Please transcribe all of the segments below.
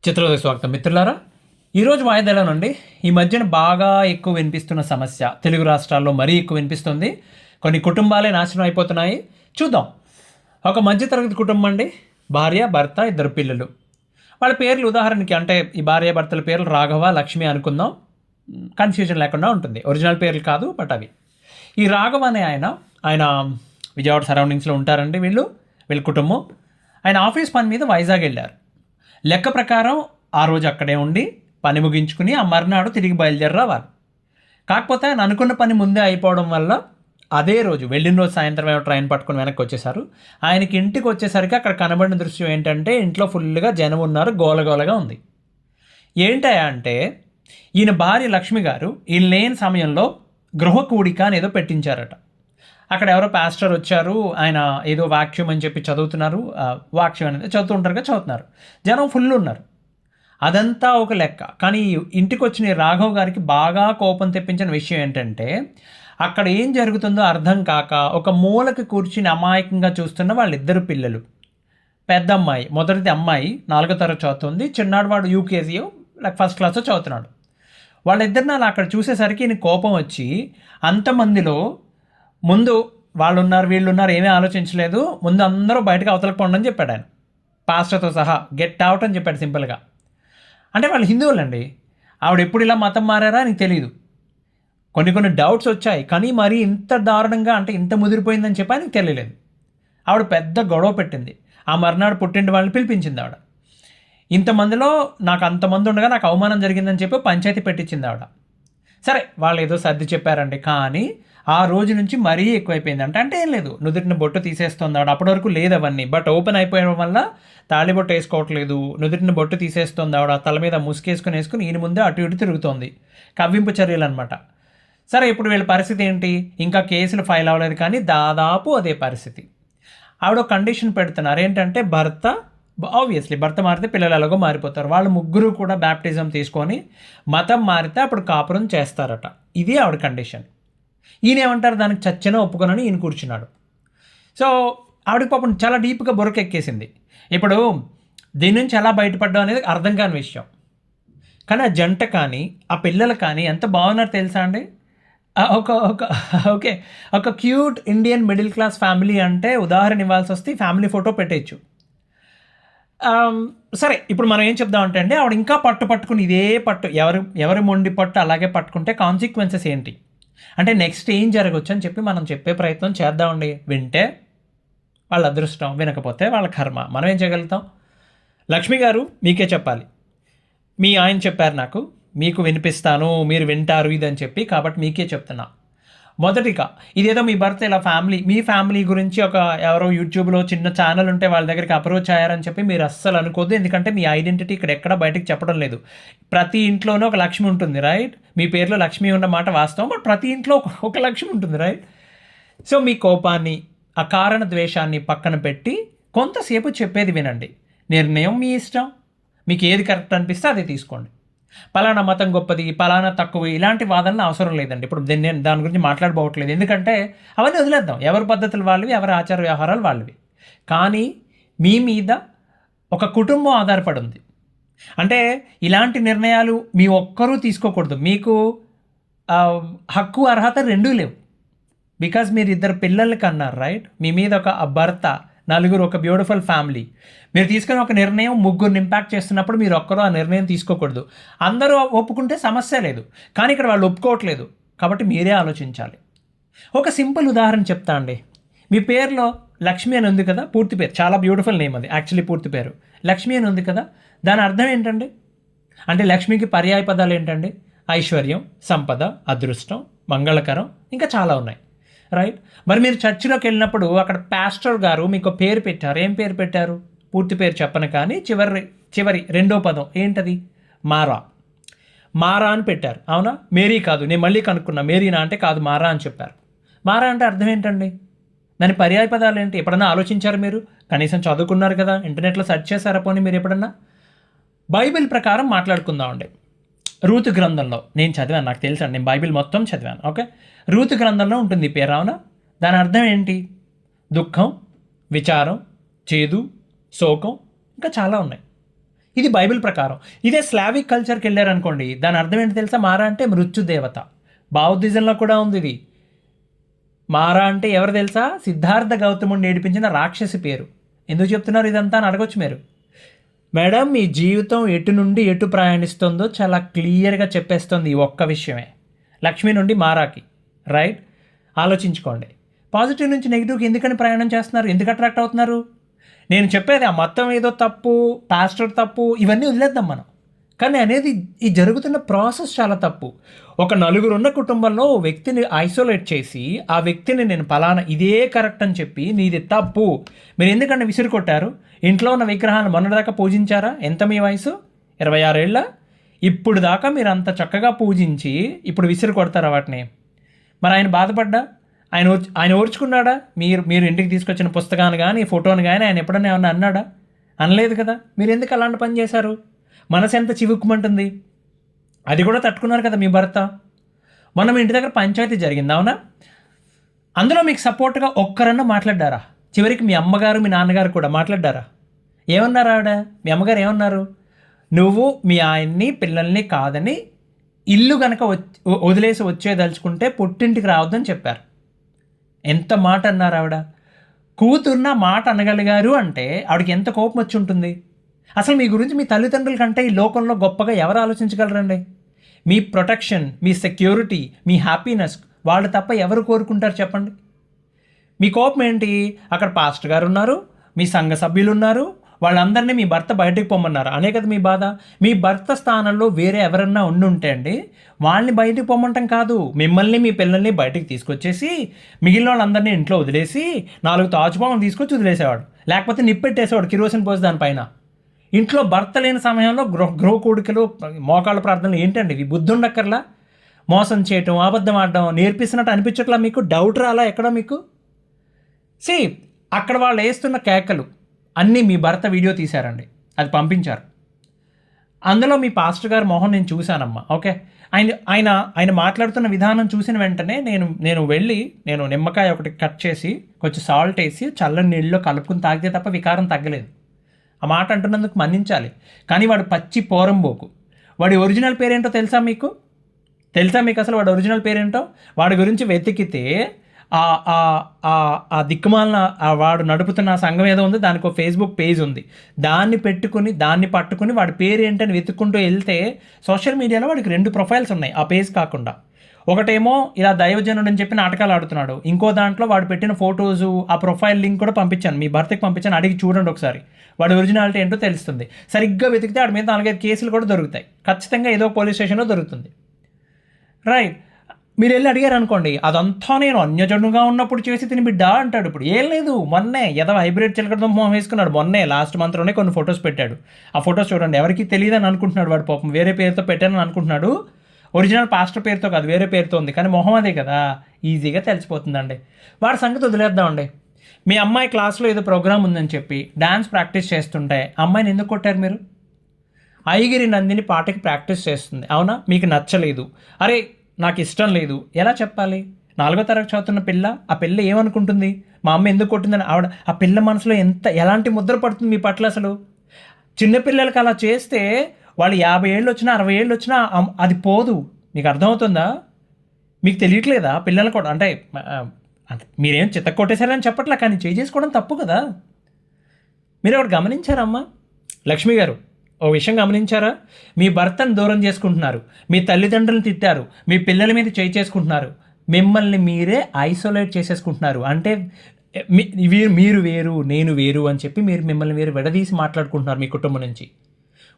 చిత్రోదయ స్వాగతం మిత్రులారా. ఈరోజు వాయిదాలో నుండి ఈ మధ్యన బాగా ఎక్కువ వినిపిస్తున్న సమస్య తెలుగు రాష్ట్రాల్లో మరీ ఎక్కువ వినిపిస్తుంది. కొన్ని కుటుంబాలే నాశనం అయిపోతున్నాయి. చూద్దాం. ఒక మధ్యతరగతి కుటుంబం అండి, భార్య భర్త ఇద్దరు పిల్లలు. వాళ్ళ పేర్లు ఉదాహరణకి అంటే ఈ భార్య భర్తల పేర్లు రాఘవ లక్ష్మి అనుకుందాం, కన్ఫ్యూజన్ లేకుండా ఉంటుంది. ఒరిజినల్ పేర్లు కాదు బట్ అవి. ఈ రాఘవ అనే ఆయన విజయవాడ సరౌండింగ్స్లో ఉంటారండి. వీళ్ళ కుటుంబం. ఆయన ఆఫీస్ పని మీద వైజాగ్ వెళ్ళారు. లెక్క ప్రకారం ఆ రోజు అక్కడే ఉండి పని ముగించుకుని ఆ మర్నాడు తిరిగి బయలుదేరి రావాలి. కాకపోతే ఆయన అనుకున్న పని ముందే అయిపోవడం వల్ల అదే రోజు వెళ్ళిన రోజు సాయంత్రం ఏమో ట్రైన్ పట్టుకుని వెనక్కి వచ్చేసారు. ఆయనకి ఇంటికి వచ్చేసరికి అక్కడ కనబడిన దృశ్యం ఏంటంటే ఇంట్లో ఫుల్గా జనం ఉన్నారు, గోలగోలగా ఉంది. ఏంటయా అంటే ఈయన భార్య లక్ష్మి గారు ఈయన లేని సమయంలో గృహ కూడిక అని ఏదో పెట్టించారట. అక్కడ ఎవరో పాస్టర్ వచ్చారు, ఆయన ఏదో వాక్యం అని చెప్పి చదువుతున్నారు. వాక్యం అనేది చదువుతున్నారు. జనం ఫుల్ ఉన్నారు. అదంతా ఒక లెక్క. కానీ ఇంటికి వచ్చిన రాఘవ్ గారికి బాగా కోపం తెప్పించిన విషయం ఏంటంటే అక్కడ ఏం జరుగుతుందో అర్థం కాక ఒక మూలకి కూర్చుని అమాయకంగా చూస్తున్న వాళ్ళిద్దరు పిల్లలు. పెద్ద అమ్మాయి, మొదటిది అమ్మాయి 4వ తరగతి చదువుతుంది, చిన్నాడు వాడు యూకేజీ ఫస్ట్ క్లాస్ చదువుతున్నాడు. వాళ్ళిద్దరిని అలా అక్కడ చూసేసరికి ఈయన కోపం వచ్చి అంతమందిలో ముందు వాళ్ళున్నారు వీళ్ళున్నారు ఏమీ ఆలోచించలేదు, ముందు అందరూ బయటకు అవతలకు పోండి అని చెప్పాడు ఆయన, పాస్టర్తో సహా. గెట్ అవుట్ అని చెప్పాడు సింపుల్గా. అంటే వాళ్ళు హిందువులండి. ఆవిడ ఎప్పుడు ఇలా మతం మారారా నీకు తెలియదు. కొన్ని డౌట్స్ వచ్చాయి, కానీ మరీ ఇంత దారుణంగా అంటే ఇంత ముదిరిపోయిందని చెప్పి ఆయనకు తెలియలేదు. ఆవిడ పెద్ద గొడవ పెట్టింది. ఆ మర్నాడు పుట్టింటి వాళ్ళని పిలిపించింది ఆవిడ. ఇంతమందిలో నాకు అంతమంది ఉండగా నాకు అవమానం జరిగిందని చెప్పి పంచాయతీ పెట్టించింది ఆవిడ. సరే వాళ్ళు ఏదో సర్ది చెప్పారండి, కానీ ఆ రోజు నుంచి మరీ ఎక్కువైపోయింది. అంటే ఏం లేదు, నుదుటిని బొట్టు తీసేస్తుంది ఆవిడ. అప్పటి వరకు లేదు అవన్నీ, బట్ ఓపెన్ అయిపోయడం వల్ల తాళిబొట్టు వేసుకోవట్లేదు, నుదుటిని బొట్టు తీసేస్తుంది ఆవిడ. తల మీద ముసుకేసుకుని ఈయన ముందే అటు ఇటు తిరుగుతోంది. కవ్వింపు చర్యలు అనమాట. సరే ఇప్పుడు వీళ్ళ పరిస్థితి ఏంటి? ఇంకా కేసులు ఫైల్ అవ్వలేదు, కానీ దాదాపు అదే పరిస్థితి. ఆవిడ కండిషన్ పెడుతున్నారు ఏంటంటే ఆబ్వియస్లీ భర్త మారితే పిల్లలు ఎలాగో మారిపోతారు. వాళ్ళు ముగ్గురు కూడా బ్యాప్టిజం తీసుకొని మతం మారితే అప్పుడు కాపురం చేస్తారట. ఇది ఆవిడ కండిషన్. ఈయన ఏమంటారు, దానికి చచ్చిన ఒప్పుకొనని ఈయన కూర్చున్నాడు. సో ఆవిడకి పాపం చాలా డీప్గా బొరకెక్కేసింది. ఇప్పుడు దీని నుంచి ఎలా బయటపడ్డం అనేది అర్థం కాని విషయం. కానీ ఆ జంట కానీ ఆ పిల్లలు కానీ ఎంత బాగున్నారు తెలుసా అండి. ఒక cute Indian middle class family అంటే ఉదాహరణ ఇవ్వాల్సి వస్తే ఫ్యామిలీ ఫోటో పెట్టేయచ్చు. సరే ఇప్పుడు మనం ఏం చెప్దామంటే అండి, ఆవిడ ఇంకా పట్టుకుని ఇదే పట్టు ఎవరి మొండి పట్టు అలాగే పట్టుకుంటే కాన్సిక్వెన్సెస్ ఏంటి అంటే నెక్స్ట్ ఏం జరగవచ్చు అని చెప్పి మనం చెప్పే ప్రయత్నం చేద్దామండి. వింటే వాళ్ళ అదృష్టం, వినకపోతే వాళ్ళ కర్మ. మనం ఏం చేయగలుగుతాం? లక్ష్మి గారు మీకే చెప్పాలి. మీ ఆయన చెప్పారు నాకు, మీకు వినిపిస్తాను, మీరు వింటారు ఇదని చెప్పి, కాబట్టి మీకే చెప్తున్నా. మొదటిగా ఇదేదో మీ భర్త ఇలా మీ ఫ్యామిలీ గురించి ఎవరో యూట్యూబ్లో చిన్న ఛానల్ ఉంటే వాళ్ళ దగ్గరికి అప్రోచ్ అయ్యారని చెప్పి మీరు అస్సలు అనుకోద్దు. ఎందుకంటే మీ ఐడెంటిటీ ఇక్కడ ఎక్కడ బయటకు చెప్పడం లేదు. ప్రతి ఇంట్లోనూ ఒక లక్ష్మి ఉంటుంది, రైట్? మీ పేరులో లక్ష్మి ఉన్న మాట వాస్తవం, బట్ ప్రతి ఇంట్లో ఒక లక్ష్మి ఉంటుంది, రైట్? సో మీ కోపాన్ని, అకారణ ద్వేషాన్ని పక్కన పెట్టి కొంతసేపు చెప్పేది వినండి. నిర్ణయం మీ ఇష్టం, మీకు ఏది కరెక్ట్ అనిపిస్తే అది తీసుకోండి. పలానా మతం గొప్పది, పలానా తక్కువ, ఇలాంటి వాదనలు అవసరం లేదండి. ఇప్పుడు నేను దాని గురించి మాట్లాడబోవట్లేదు, ఎందుకంటే అవన్నీ వదిలేద్దాం. ఎవరి పద్ధతులు వాళ్ళవి, ఎవరి ఆచార వ్యవహారాలు వాళ్ళవి. కానీ మీ మీద ఒక కుటుంబం ఆధారపడి ఉంది. అంటే ఇలాంటి నిర్ణయాలు మీ ఒక్కరూ తీసుకోకూడదు. మీకు హక్కు అర్హత రెండూ లేవు. బికాజ్ మీరు ఇద్దరు పిల్లలకి అన్నారు, రైట్? మీ మీద ఒక భర్త, నలుగురు, ఒక బ్యూటిఫుల్ ఫ్యామిలీ. మీరు తీసుకుని ఒక నిర్ణయం ముగ్గురిని ఇంపాక్ట్ చేస్తున్నప్పుడు మీరు ఒక్కరూ ఆ నిర్ణయం తీసుకోకూడదు. అందరూ ఒప్పుకుంటే సమస్య లేదు, కానీ ఇక్కడ వాళ్ళు ఒప్పుకోవట్లేదు, కాబట్టి మీరే ఆలోచించాలి. ఒక సింపుల్ ఉదాహరణ చెప్తా అండి. మీ పేరులో లక్ష్మి అని ఉంది కదా, పూర్తి పేరు, చాలా బ్యూటిఫుల్ నేమ్ అది. యాక్చువల్లీ పూర్తి పేరు లక్ష్మి అని ఉంది కదా, దాని అర్థం ఏంటండి? అంటే లక్ష్మికి పర్యాయ పదాలు ఏంటండి? ఐశ్వర్యం, సంపద, అదృష్టం, మంగళకరం, ఇంకా చాలా ఉన్నాయి, రైట్? మరి మీరు చర్చిలోకి వెళ్ళినప్పుడు అక్కడ పాస్టర్ గారు మీకు పేరు పెట్టారు. ఏం పేరు పెట్టారు? పూర్తి పేరు చెప్పను, కానీ చివరి రెండో పదం ఏంటది? మారా అని పెట్టారు, అవునా? మేరీ కాదు, నేను మళ్ళీ కనుక్కున్నా, మేరీనా అంటే కాదు, మారా అని చెప్పారు. మారా అంటే అర్థం ఏంటండి? దాని పర్యాయ పదాలు ఏంటి? ఎప్పుడన్నా ఆలోచించారు మీరు? కనీసం చదువుకున్నారు కదా, ఇంటర్నెట్లో సెర్చ్ చేశారా పోనీ మీరు ఎప్పుడన్నా? బైబిల్ ప్రకారం మాట్లాడుకుందామండి. రూతు గ్రంథంలో నేను చదివాను, నాకు తెలుసు అండి, నేను బైబిల్ మొత్తం చదివాను, ఓకే? రూతు గ్రంథంలో ఉంటుంది ఈ పేరు, అవునా? దాని అర్థం ఏంటి? దుఃఖం, విచారం, చేదు, శోకం, ఇంకా చాలా ఉన్నాయి. ఇది బైబిల్ ప్రకారం. ఇదే స్లావిక్ కల్చర్కి వెళ్ళారనుకోండి, దాని అర్థం ఏంటి తెలుసా? మారా అంటే మృత్యుదేవత. బౌద్ధిజంలో కూడా ఉంది ఇది. మారా అంటే ఎవరు తెలుసా? సిద్ధార్థ గౌతముడు నేర్పించిన రాక్షసి పేరు. ఎందుకు చెప్తున్నారు ఇదంతా అని అడగొచ్చు మీరు. మేడం, మీ జీవితం ఎటు నుండి ఎటు ప్రయాణిస్తుందో చాలా క్లియర్గా చెప్పేస్తుంది ఈ ఒక్క విషయమే. లక్ష్మి నుండి మారాకి, రైట్? ఆలోచించుకోండి. పాజిటివ్ నుంచి నెగిటివ్కి ఎందుకని ప్రయాణం చేస్తున్నారు? ఎందుకు అట్రాక్ట్ అవుతున్నారు? నేను చెప్పేది ఆ మొత్తం ఏదో తప్పు, పాస్టర్ తప్పు, ఇవన్నీ వదిలేద్దాం మనం. కానీ అనేది ఈ జరుగుతున్న ప్రాసెస్ చాలా తప్పు. ఒక నలుగురు ఉన్న కుటుంబంలో ఓ వ్యక్తిని ఐసోలేట్ చేసి ఆ వ్యక్తిని నేను పలానా ఇదే కరెక్ట్ అని చెప్పి నీది తప్పు, మీరు ఎందుకంటే విసిరి కొట్టారు? ఇంట్లో ఉన్న విగ్రహాన్ని మొన్నటిదాకా పూజించారా? ఎంత మీ వయసు? 26 ఏళ్ళ? ఇప్పుడు దాకా మీరు అంత చక్కగా పూజించి ఇప్పుడు విసిరి కొడతారా వాటిని? మరి ఆయన బాధపడ్డా? ఆయన ఓర్చుకున్నాడా? మీరు ఇంటికి తీసుకొచ్చిన పుస్తకాన్ని కానీ ఫోటోని కానీ ఆయన ఎప్పుడన్నా ఏమన్నా అన్నాడా? అనలేదు కదా. మీరు ఎందుకు అలాంటి పని చేశారు? మనసు ఎంత చివుక్కుమంటుంది. అది కూడా తట్టుకున్నారు కదా మీ భర్త. మనం ఇంటి దగ్గర పంచాయతీ జరిగింది, అవునా? అందులో మీకు సపోర్ట్గా ఒక్కరన్నా మాట్లాడ్డారా? చివరికి మీ అమ్మగారు మీ నాన్నగారు కూడా మాట్లాడ్డారా? ఏమన్నారు ఆవిడ? మీ అమ్మగారు ఏమన్నారు? నువ్వు మీ ఆయన్ని పిల్లల్ని కాదని ఇల్లు కనుక వదిలేసి వచ్చేదలుచుకుంటే పుట్టింటికి రావద్దని చెప్పారు. ఎంత మాట అన్నారు ఆవిడ? కూతుర్న మాట అనగలిగారు అంటే ఆవిడకి ఎంత కోపం వచ్చి ఉంటుంది? అసలు మీ గురించి మీ తల్లిదండ్రుల కంటే ఈ లోకంలో గొప్పగా ఎవరు ఆలోచించగలరండి? మీ ప్రొటెక్షన్, మీ సెక్యూరిటీ, మీ హ్యాపీనెస్ వాళ్ళు తప్ప ఎవరు కోరుకుంటారు చెప్పండి? మీ కోపం ఏంటి? అక్కడ పాస్టర్ గారు ఉన్నారు, మీ సంఘ సభ్యులు ఉన్నారు, వాళ్ళందరినీ మీ భర్త బయటకు పొమ్మన్నారు అనే కదా మీ బాధ. మీ భర్త స్థానంలో వేరే ఎవరన్నా ఉండుంటే అండి, వాళ్ళని బయటకు పొమ్మంటాం కాదు, మిమ్మల్ని మీ పిల్లల్ని బయటకు తీసుకొచ్చేసి మిగిలిన వాళ్ళందరినీ ఇంట్లో వదిలేసి 4 తాజుపాములు తీసుకొచ్చి వదిలేసేవాడు, లేకపోతే నిప్పెట్టేసేవాడు కిరోసిన్ పోసి దానిపైన. ఇంట్లో భర్త లేని సమయంలో గృహ కూడికలు, మోకాళ్ళ ప్రార్థనలు ఏంటండి ఇవి? బుద్ధి ఉండక్కర్లా? మోసం చేయటం, అబద్ధం ఆడడం నేర్పిస్తున్నట్టు అనిపించట్లా మీకు? డౌట్ రాలా ఎక్కడ మీకు? సి అక్కడ వాళ్ళు వేస్తున్న కేకలు అన్నీ మీ భర్త వీడియో తీశారండి, అది పంపించారు. అందులో మీ పాస్టర్ గారు మొహం నేను చూశానమ్మా. ఓకే, ఆయన మాట్లాడుతున్న విధానం చూసిన వెంటనే నేను వెళ్ళి నిమ్మకాయ ఒకటి కట్ చేసి కొంచెం సాల్ట్ వేసి చల్లని నీళ్ళలో కలుపుకుని తాగితే తప్ప వికారం తగ్గలేదు. ఆ మాట అంటున్నందుకు మన్నించాలి. కానీ వాడు పచ్చి పోరంబోకు. వాడి ఒరిజినల్ పేరేంటో తెలుసా మీకు? అసలు వాడి ఒరిజినల్ పేరేంటో? వాడి గురించి వెతికితే ఆ దిక్కుమాలిన వాడు నడుపుతున్న సంఘం ఏదో ఉంది, దానికి ఒక ఫేస్బుక్ పేజ్ ఉంది. దాన్ని పట్టుకుని వాడి పేరు ఏంటని వెతుక్కుంటూ వెళ్తే సోషల్ మీడియాలో వాడికి 2 ప్రొఫైల్స్ ఉన్నాయి ఆ పేజ్ కాకుండా. ఒకటేమో ఇలా దైవజనుడు అని చెప్పి నాటకాలు ఆడుతున్నాడు, ఇంకో దాంట్లో వాడు పెట్టిన ఫొటోసు ఆ ప్రొఫైల్ లింక్ కూడా పంపించాను, మీ భర్తకి పంపించాను, అడిగి చూడండి ఒకసారి, వాడి ఒరిజినాలిటీ ఏంటో తెలుస్తుంది. సరిగ్గా వెతికితే వాడి మీద 4-5 కేసులు కూడా దొరుకుతాయి, ఖచ్చితంగా ఏదో పోలీస్ స్టేషన్లో దొరుకుతుంది, రైట్? మీరు వెళ్ళి అడిగారు అనుకోండి, అదంతా నేను అన్యజనుగా ఉన్నప్పుడు చేసి తిని బిడ్డ అంటాడు. ఇప్పుడు ఏం లేదు, మొన్నే ఏదో హైబ్రిడ్ చిలకడతో మొహం వేసుకున్నాడు, మొన్నే లాస్ట్ మంత్లోనే కొన్ని ఫొటోస్ పెట్టాడు. ఆ ఫొటోస్ చూడండి, ఎవరికి తెలియదని అనుకుంటున్నాడు వాడు, పాపం వేరే పేరుతో పెట్టానని అనుకుంటున్నాడు. ఒరిజినల్ పాస్టర్ పేరుతో కాదు, వేరే పేరుతో ఉంది, కానీ మొహం అదే కదా, ఈజీగా తెలిసిపోతుందండి. వాడి సంగతి వదిలేద్దామండి. మీ అమ్మాయి క్లాస్లో ఏదో ప్రోగ్రామ్ ఉందని చెప్పి డ్యాన్స్ ప్రాక్టీస్ చేస్తుంటే అమ్మాయిని ఎందుకు కొట్టారు మీరు? ఐగిరి నందిని పాటకి ప్రాక్టీస్ చేస్తుంది, అవునా? మీకు నచ్చలేదు, అరే నాకు ఇష్టం లేదు, ఎలా చెప్పాలి? 4వ తరగతి చదువుతున్న పిల్ల, ఆ పిల్ల ఏమనుకుంటుంది? మా అమ్మ ఎందుకు కొట్టిందని ఆవిడ, ఆ పిల్ల మనసులో ఎలాంటి ముద్ర పడుతుంది మీ పట్ల? అసలు చిన్నపిల్లలకి అలా చేస్తే వాళ్ళు 50 ఏళ్ళు వచ్చినా 60 ఏళ్ళు వచ్చినా అది పోదు. మీకు అర్థమవుతుందా? మీకు తెలియట్లేదా? పిల్లలు కూడా అంటే మీరేం చిత్త కొట్టేశారని చెప్పట్లా, కానీ చేసుకోవడం తప్పు కదా. మీరు ఒకటి గమనించారమ్మా లక్ష్మి గారు, ఓ విషయం గమనించారా? మీ భర్తను దూరం చేసుకుంటున్నారు, మీ తల్లిదండ్రులను తిట్టారు, మీ పిల్లల మీద చేసుకుంటున్నారు, మిమ్మల్ని మీరే ఐసోలేట్ చేసేసుకుంటున్నారు. అంటే మీరు వేరు నేను వేరు అని చెప్పి మిమ్మల్ని మీరు విడదీసి మాట్లాడుకుంటున్నారు మీ కుటుంబం నుంచి.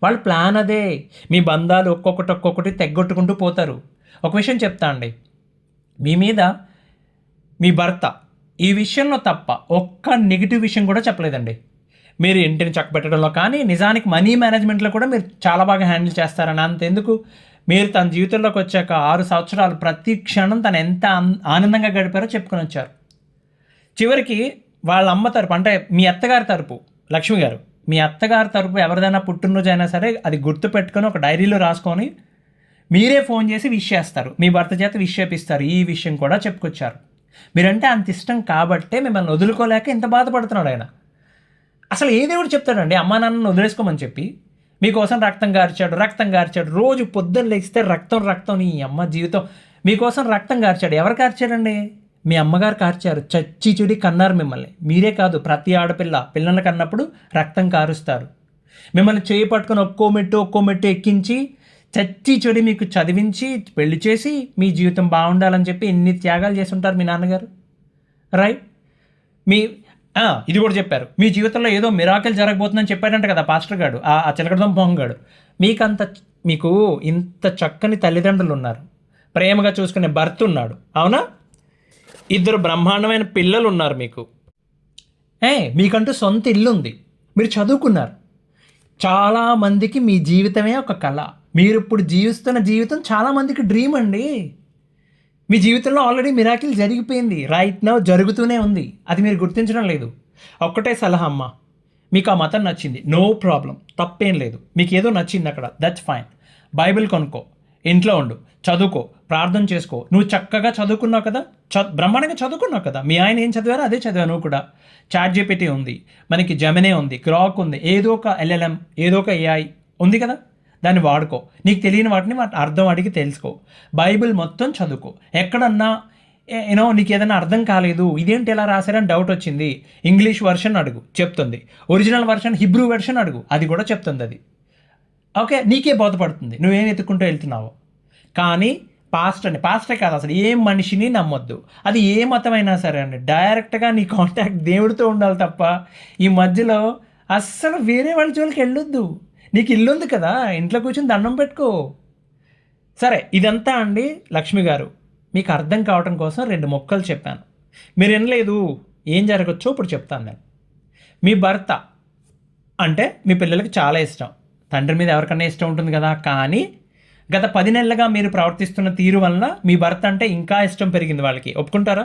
వాళ్ళ ప్లాన్ అదే. మీ బంధాలు ఒక్కొక్కటి తెగ్గొట్టుకుంటూ పోతారు. ఒక విషయం చెప్తా అండి, మీ మీద మీ భర్త ఈ విషయంలో తప్ప ఒక్క నెగిటివ్ విషయం కూడా చెప్పలేదండి. మీరు ఇంటిని చక్కబెట్టడంలో కానీ, నిజానికి మనీ మేనేజ్మెంట్లో కూడా మీరు చాలా బాగా హ్యాండిల్ చేస్తారని. అంతెందుకు, మీరు తన జీవితంలోకి వచ్చాక 6 సంవత్సరాలు ప్రతి క్షణం తను ఎంత ఆనందంగా గడిపారో చెప్పుకొని వచ్చారు. చివరికి వాళ్ళ అమ్మ తరపు, అంటే మీ అత్తగారి తరపు, లక్ష్మి గారు, మీ అత్తగారి తరపు ఎవరిదైనా పుట్టినరోజు అయినా సరే అది గుర్తు పెట్టుకొని ఒక డైరీలో రాసుకొని మీరే ఫోన్ చేసి విష్ చేస్తారు, మీ భర్త చేత విష్ చేపిస్తారు. ఈ విషయం కూడా చెప్పుకొచ్చారు. మీరంటే అంత ఇష్టం కాబట్టే మిమ్మల్ని వదులుకోలేక ఇంత బాధపడుతున్నాడు ఆయన. అసలు ఏ దేవుడు చెప్తాడండి అమ్మా నాన్నను వదిలేసుకోమని చెప్పి? మీకోసం రక్తం కార్చాడు. రోజు పొద్దున్న లేస్తే రక్తం నీ అమ్మ జీవితం. మీకోసం రక్తం కార్చాడు. ఎవరు కార్చాడండి? మీ అమ్మగారు కార్చారు. చచ్చి చెడి కన్నారు మిమ్మల్ని. మీరే కాదు, ప్రతి ఆడపిల్ల పిల్లల్ని కన్నప్పుడు రక్తం కారుస్తారు. మిమ్మల్ని చేయి పట్టుకొని ఒక్కో మెట్టు ఎక్కించి చచ్చి చెడి మీకు చదివించి పెళ్లి చేసి మీ జీవితం బాగుండాలని చెప్పి ఎన్ని త్యాగాలు చేసి ఉంటారు మీ నాన్నగారు. రైట్? మీ ఇది కూడా చెప్పారు, మీ జీవితంలో ఏదో మిరాకిల్ జరగబోతుందని చెప్పాడంట కదా పాస్టర్ గారు, ఆ చిలకడదం మొహంగాడు. మీకు ఇంత చక్కని తల్లిదండ్రులు ఉన్నారు, ప్రేమగా చూసుకునే భర్త ఉన్నాడు, అవునా? 2 బ్రహ్మాండమైన పిల్లలు ఉన్నారు మీకు. మీకంటూ సొంత ఇల్లు ఉంది, మీరు చదువుకున్నారు. చాలామందికి మీ జీవితమే ఒక కళ. మీరు ఇప్పుడు జీవిస్తున్న జీవితం చాలామందికి డ్రీమ్ అండి. మీ జీవితంలో ఆల్రెడీ మిరాకిల్ జరిగిపోయింది, రైట్ నౌ జరుగుతూనే ఉంది. అది మీరు గుర్తించడం లేదు. ఒక్కటే సలహా అమ్మ, మీకు ఆ మతం నచ్చింది, నో ప్రాబ్లం, తప్పేం లేదు. మీకు ఏదో నచ్చింది అక్కడ, దట్స్ ఫైన్. బైబిల్ కొనుక్కో, ఇంట్లో ఉండు, చదువుకో, ప్రార్థన చేసుకో. నువ్వు చక్కగా చదువుకున్నావు కదా, బ్రహ్మాండంగా చదువుకున్నావు కదా. మీ ఆయన ఏం చదివారో అదే చదివా నువ్వు కూడా. ChatGPT ఉంది, మనకి జెమినీ ఉంది, గ్రాక్ ఉంది, ఏదో ఒక LLM, ఏదో ఒక AI ఉంది కదా, దాన్ని వాడుకో. నీకు తెలియని వాటిని అర్థం అడిగి తెలుసుకో. బైబిల్ మొత్తం చదువుకో. ఎక్కడన్నా నీకు ఏదైనా అర్థం కాలేదు, ఇదేంటి ఎలా రాశారని డౌట్ వచ్చింది, ఇంగ్లీష్ వర్షన్ అడుగు, చెప్తుంది. ఒరిజినల్ వర్షన్ హిబ్రూ వెర్షన్ అడుగు, అది కూడా చెప్తుంది. అది ఓకే, నీకే బోధపడుతుంది నువ్వేం ఎత్తుకుంటూ వెళ్తున్నావో. కానీ పాస్టర్ కాదు, అసలు ఏ మనిషిని నమ్మొద్దు. అది ఏ మతమైనా సరే అండి, డైరెక్ట్గా నీ కాంటాక్ట్ దేవుడితో ఉండాలి తప్ప ఈ మధ్యలో అస్సలు వేరే వాళ్ళ జోలికి వెళ్ళొద్దు. నీకు ఇల్లు ఉంది కదా, ఇంట్లో కూర్చొని దండం పెట్టుకో. సరే, ఇదంతా అండి లక్ష్మి గారు మీకు అర్థం కావటం కోసం 2 మొక్కలు చెప్పాను. మీరు వినలేదు, ఏం జరగచ్చో ఇప్పుడు చెప్తాను నేను. మీ భర్త అంటే మీ పిల్లలకి చాలా ఇష్టం, తండ్రి మీద ఎవరికన్నా ఇష్టం ఉంటుంది కదా. కానీ గత 10 నెలలుగా మీరు ప్రవర్తిస్తున్న తీరు వలన మీ భర్త అంటే ఇంకా ఇష్టం పెరిగింది వాళ్ళకి. ఒప్పుకుంటారా?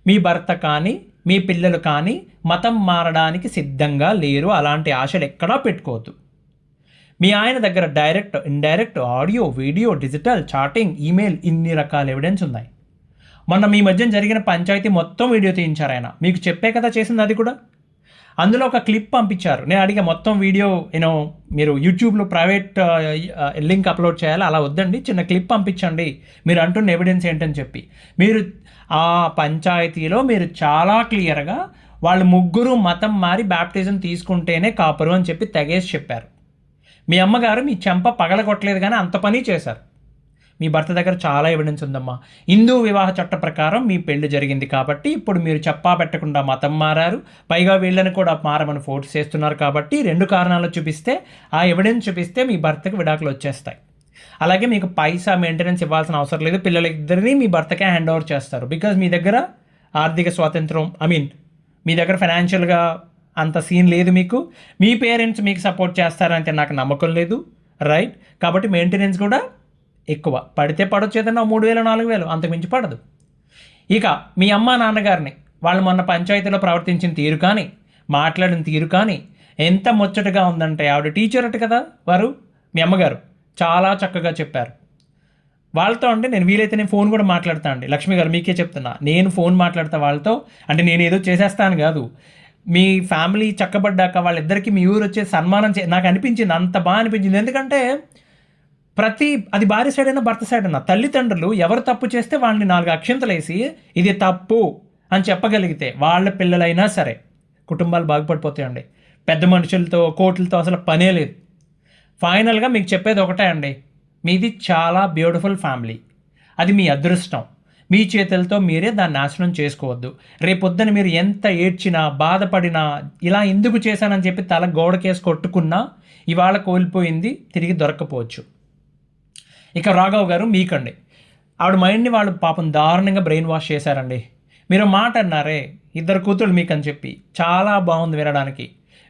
మీ భర్త కానీ మీ పిల్లలు కానీ మతం మారడానికి సిద్ధంగా లేరు. అలాంటి ఆశలు ఎక్కడా పెట్టుకోవద్దు. మీ ఆయన దగ్గర direct, indirect, audio, video, digital, chatting, email, ఇన్ని రకాల ఎవిడెన్స్ ఉన్నాయి. మొన్న మీ మధ్యన జరిగిన పంచాయతీ మొత్తం వీడియో తీయించారు ఆయన. మీకు చెప్పే కదా చేసింది అది కూడా. అందులో ఒక క్లిప్ పంపించారు. నేను అడిగా మొత్తం వీడియో మీరు యూట్యూబ్లో ప్రైవేట్ లింక్ అప్లోడ్ చేయాలి, అలా వద్దండి, చిన్న క్లిప్ పంపించండి మీరు అంటున్న ఎవిడెన్స్ ఏంటని చెప్పి. మీరు ఆ పంచాయతీలో మీరు చాలా క్లియర్గా వాళ్ళు 3 మతం మారి బ్యాప్టిజం తీసుకుంటేనే కాపరు అని చెప్పి తెగేసి చెప్పారు. మీ అమ్మగారు మీ చెంప పగలగొట్టలేదు కానీ అంత పని చేశారు. మీ భర్త దగ్గర చాలా ఎవిడెన్స్ ఉందమ్మా. హిందూ వివాహ చట్ట ప్రకారం మీ పెళ్లి జరిగింది కాబట్టి ఇప్పుడు మీరు చెప్పా పెట్టకుండా మతం మారారు, పైగా వీళ్ళని కూడా మారమని ఫోర్స్ చేస్తున్నారు. కాబట్టి 2 కారణాలు చూపిస్తే, ఆ ఎవిడెన్స్ చూపిస్తే మీ భర్తకు విడాకులు వచ్చేస్తాయి. అలాగే మీకు పైసా మెయింటెనెన్స్ ఇవ్వాల్సిన అవసరం లేదు, పిల్లలిద్దరినీ మీ భర్తకే హ్యాండ్ ఓవర్ చేస్తారు. బికాజ్ మీ దగ్గర ఆర్థిక స్వాతంత్రం, మీ దగ్గర ఫైనాన్షియల్గా అంత సీన్ లేదు మీకు. మీ పేరెంట్స్ మీకు సపోర్ట్ చేస్తారంటే నాకు నమ్మకం లేదు, రైట్? కాబట్టి మెయింటెనెన్స్ కూడా ఎక్కువ, పడితే పడొచ్చు, ఏదన్నా 3,000 4,000, అంతకుమించి పడదు. ఇక మీ అమ్మ నాన్నగారిని వాళ్ళు మొన్న పంచాయతీలో ప్రవర్తించిన తీరు కానీ, మాట్లాడిన తీరు కానీ ఎంత ముచ్చటగా ఉందంటే, ఆవిడ టీచర్ అట కదా వారు, మీ అమ్మగారు చాలా చక్కగా చెప్పారు. వాళ్ళతో అంటే నేను వీలైతే నేను ఫోన్ కూడా మాట్లాడతా అండి. లక్ష్మి గారు మీకే చెప్తున్నా, నేను ఫోన్ మాట్లాడతా వాళ్ళతో. అంటే నేను ఏదో చేసేస్తాను కాదు, మీ ఫ్యామిలీ చక్కబడ్డాక వాళ్ళిద్దరికీ మీ ఊరు వచ్చే సన్మానం నాకు అనిపించింది, అంత బాగా అనిపించింది. ఎందుకంటే అది భార్య సైడ్ అయినా భర్త సైడ్ అయినా తల్లిదండ్రులు ఎవరు తప్పు చేస్తే వాళ్ళని 4 అక్షింతలు వేసి ఇది తప్పు అని చెప్పగలిగితే వాళ్ళ పిల్లలైనా సరే కుటుంబాలు బాగుపడిపోతాయండి. పెద్ద మనుషులతో కోట్లతో అసలు పనే లేదు. ఫైనల్గా మీకు చెప్పేది ఒకటే అండి, మీది చాలా బ్యూటిఫుల్ ఫ్యామిలీ, అది మీ అదృష్టం. మీ చేతులతో మీరే దాన్ని నాశనం చేసుకోవద్దు. రేపొద్దున మీరు ఎంత ఏడ్చినా బాధపడినా ఇలా ఎందుకు చేశానని చెప్పి తల గోడకేసి కొట్టుకున్నా ఇవాళ కోల్పోయింది తిరిగి దొరకపోవచ్చు. ఇక రాఘవ్ గారు మీకండి, ఆవిడ మైండ్ని వాళ్ళు పాపం దారుణంగా బ్రెయిన్ వాష్ చేశారండి. మీరు మాట అన్నారే 2 కూతుళ్ళు మీకు అని చెప్పి, చాలా బాగుంది వినడానికి.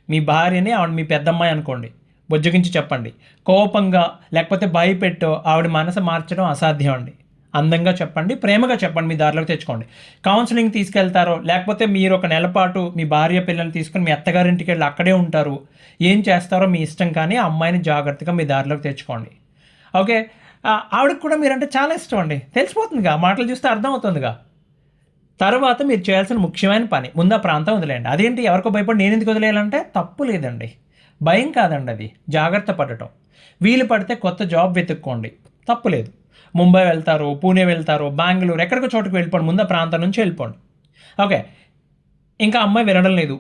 మీ భార్యని ఆవిడ మీ పెద్దమ్మాయి అనుకోండి, బుజ్జగించి చెప్పండి. కోపంగా లేకపోతే భయపెట్టో ఆవిడ మనసు మార్చడం అసాధ్యం అండి. అందంగా చెప్పండి, ప్రేమగా చెప్పండి, మీ దారిలోకి తెచ్చుకోండి. కౌన్సిలింగ్ తీసుకెళ్తారో లేకపోతే మీరు ఒక నెల పాటు మీ భార్య పిల్లల్ని తీసుకొని మీ అత్తగారింటికి వెళ్ళి అక్కడే ఉంటారు, ఏం చేస్తారో మీ ఇష్టం. కానీ ఆ అమ్మాయిని జాగ్రత్తగా మీ దారిలోకి తెచ్చుకోండి. ఓకే, ఆవిడకి కూడా మీరంటే చాలా ఇష్టం అండి, తెలిసిపోతుందిగా, మాటలు చూస్తే అర్థమవుతుందిగా. తర్వాత మీరు చేయాల్సిన ముఖ్యమైన పని, ముందు ఆ ప్రాంతం వదిలేయండి. అదేంటి ఎవరికో భయపడి నేను ఎందుకు వదిలేయాలంటే తప్పు లేదండి. భయం కాదండి, అది జాగ్రత్త పడటం. వీలు పడితే కొత్త జాబ్ వెతుక్కోండి, తప్పులేదు. ముంబై వెళ్తారు, పూణే వెళ్తారు, బెంగళూరు, ఎక్కడికో చోటుకు వెళ్ళిపోండి, ముందు ఆ ప్రాంతం నుంచి వెళ్ళిపోండి. ఓకే, ఇంకా అమ్మాయి వినడం లేదు,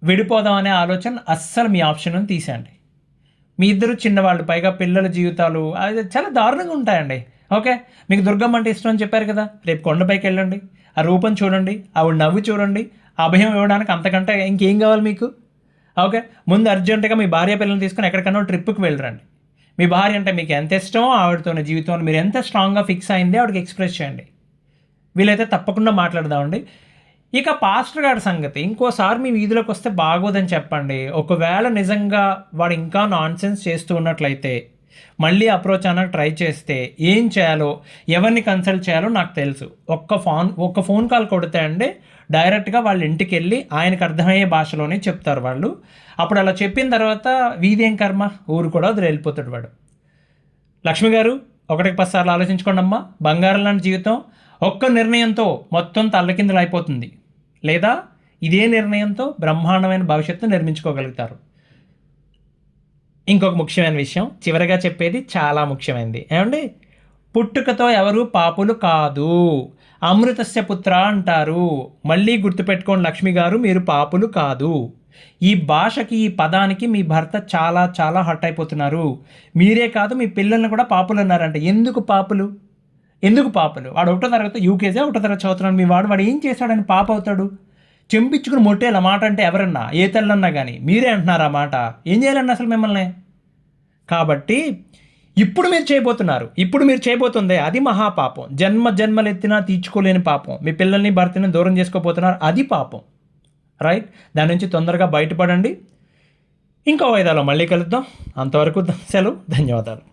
విడిపోదాం అనే ఆలోచన అస్సలు మీ ఆప్షన్ అని తీసేయండి. మీ ఇద్దరు చిన్నవాళ్ళు, పైగా పిల్లల జీవితాలు అది చాలా దారుణంగా ఉంటాయండి. ఓకే, మీకు దుర్గమ్మ అంటే ఇష్టం అని చెప్పారు కదా, రేపు కొండపైకి వెళ్ళండి, ఆ రూపం చూడండి, ఆవిడ నవ్వు చూడండి, అభయం ఇవ్వడానికి అంతకంటే ఇంకేం కావాలి మీకు? ఓకే, ముందు అర్జెంటుగా మీ భార్య పిల్లల్ని తీసుకొని ఎక్కడికన్నా ట్రిప్కి వెళ్ళరండి. మీ భార్య అంటే మీకు ఎంత ఇష్టమో ఆవిడతోనే జీవితంలో మీరు ఎంత స్ట్రాంగ్గా ఫిక్స్ అయింది ఆవిడకి ఎక్స్ప్రెస్ చేయండి. వీలైతే తప్పకుండా మాట్లాడదామండి. ఇక పాస్టర్ గారి సంగతి, ఇంకోసారి మీ వీధిలోకి వస్తే బాగోదని చెప్పండి. ఒకవేళ నిజంగా వాడు ఇంకా నాన్సెన్స్ చేస్తూ ఉన్నట్లయితే మళ్ళీ అప్రోచ్ అన్నకు ట్రై చేస్తే ఏం చేయాలో, ఎవరిని కన్సల్ట్ చేయాలో నాకు తెలుసు. ఒక్క ఫోన్ కాల్ కొడితే అండి డైరెక్ట్గా వాళ్ళ ఇంటికి వెళ్ళి ఆయనకు అర్థమయ్యే భాషలోనే చెప్తారు వాళ్ళు. అప్పుడు అలా చెప్పిన తర్వాత వీధి ఏం కర్మ, ఊరు కూడా వదిలి వెళ్ళిపోతాడు వాడు. లక్ష్మి గారు, 1-10 సార్లు ఆలోచించుకోండి అమ్మా. బంగారం లాంటి జీవితం ఒక్క నిర్ణయంతో మొత్తం తల్లకిందులు అయిపోతుంది, లేదా ఇదే నిర్ణయంతో బ్రహ్మాండమైన భవిష్యత్తు నిర్మించుకోగలుగుతారు. ఇంకొక ముఖ్యమైన విషయం చివరిగా చెప్పేది, చాలా ముఖ్యమైనది ఏమండి, పుట్టుకతో ఎవరు పాపులు కాదు, అమృతస్య పుత్ర అంటారు. మళ్ళీ గుర్తుపెట్టుకోండి లక్ష్మి గారు, మీరు పాపులు కాదు. ఈ భాషకి, ఈ పదానికి మీ భర్త చాలా చాలా హర్ట్ అయిపోతున్నారు. మీరే కాదు, మీ పిల్లల్ని కూడా పాపులు అన్నారంట. ఎందుకు పాపులు? వాడు 1వ తరగతి యూకేజీ 1వ తరగతి చదువుతున్నాడు మీ వాడు ఏం చేశాడని పాప అవుతాడు? చెంపించుకుని మొట్టేలా మాట అంటే ఎవరన్నా, ఏ తల్లన్నా కానీ మీరే అంటున్నారు ఆ మాట. ఏం చేయాలండి అసలు మిమ్మల్ని? కాబట్టి ఇప్పుడు మీరు చేయబోతుందే అది మహాపాపం. జన్మలెత్తినా తీర్చుకోలేని పాపం. మీ పిల్లల్ని భర్తని దూరం చేసుకోబోతున్నారు, అది పాపం. రైట్, దాని నుంచి తొందరగా బయటపడండి. ఇంకో వాయిదాలో మళ్ళీ కలుద్దాం. అంతవరకు సెలవు, ధన్యవాదాలు.